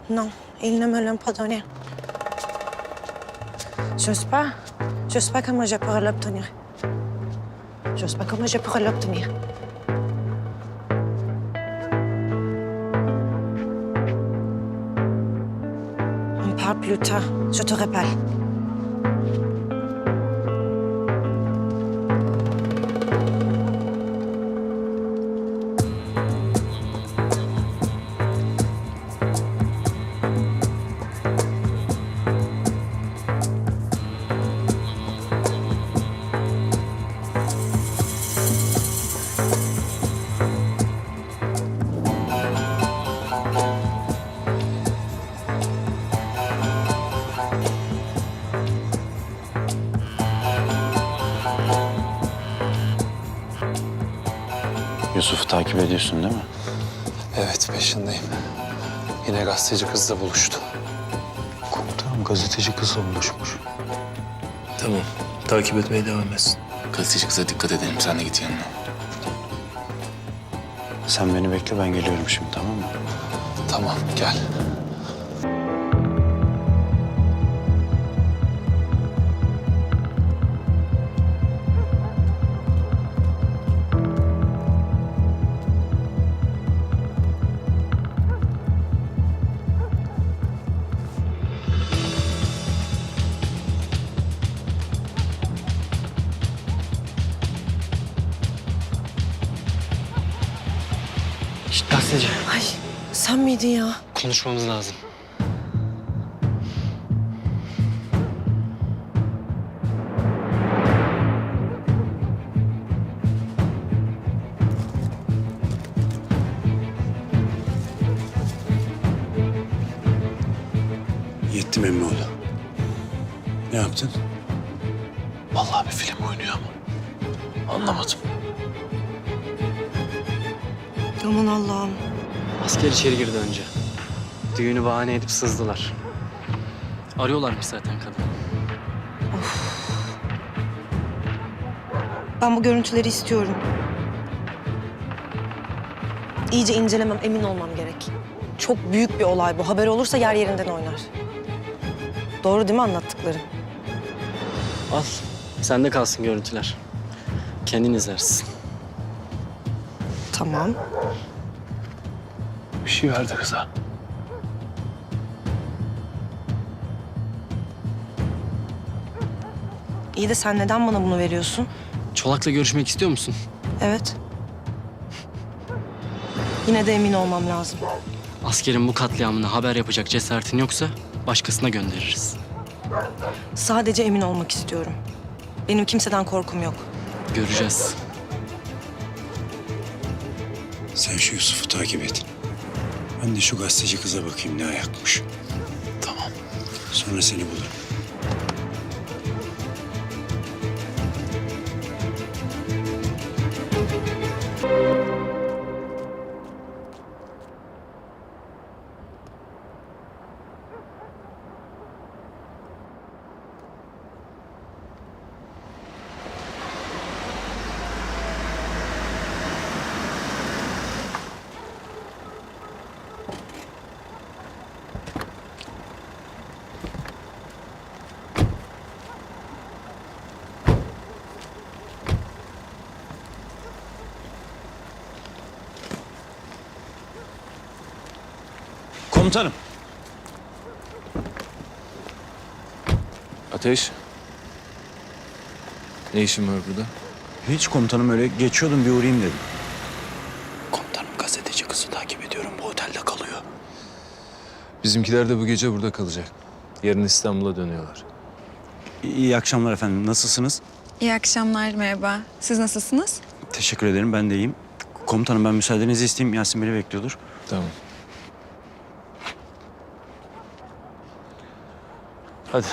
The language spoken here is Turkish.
Non, ils ne me l'ont pas donné. J'ose pas. J'ose pas comment je pourrais l'obtenir. J'ose pas comment je pourrais l'obtenir. On parle plus tard. Je te rappelle. Yusuf'u takip ediyorsun değil mi? Evet, peşindeyim. Yine gazeteci kızla buluştu. Komutanım gazeteci kız olmuşmuş. Tamam. Takip etmeye devam etsin. Gazeteci kıza dikkat edelim. Sen de git yanına. Sen beni bekle, ben geliyorum şimdi, tamam mı? Tamam, gel. Şşt gazeteci. Ay, sen miydin ya? Konuşmamız lazım. Yettim Emmoğlu. Ne yaptın? Vallahi bir film oynuyor ama. Anlamadım. Aman Allah'ım. Asker içeri girdi önce. Düğünü bahane edip sızdılar. Arıyorlarmış zaten kadın. Ben bu görüntüleri istiyorum. İyice incelemem, emin olmam gerek. Çok büyük bir olay bu. Haber olursa yer yerinden oynar. Doğru değil mi anlattıklarım? Al. Sende kalsın görüntüler. Kendin izlersin. Tamam. Bir şey verdi kıza. İyi de sen neden bana bunu veriyorsun? Çolak'la görüşmek istiyor musun? Evet. Yine de emin olmam lazım. Askerin bu katliamına haber yapacak cesaretin yoksa başkasına göndeririz. Sadece emin olmak istiyorum. Benim kimseden korkum yok. Göreceğiz. Sen şu Yusuf'u takip et. Ben de şu gazeteci kıza bakayım ne ayakmış. Tamam. Sonra seni bulurum. Komutanım. Ateş. Ne işin var burada? Hiç komutanım, öyle geçiyordum, bir uğrayayım dedim. Komutanım gazeteci kızı takip ediyorum, bu otelde kalıyor. Bizimkiler de bu gece burada kalacak. Yarın İstanbul'a dönüyorlar. İyi akşamlar efendim, nasılsınız? İyi akşamlar, merhaba. Siz nasılsınız? Teşekkür ederim, ben de iyiyim. Komutanım ben müsaadenizi isteyeyim, Yasin beni bekliyordur. Tamam. Hadi.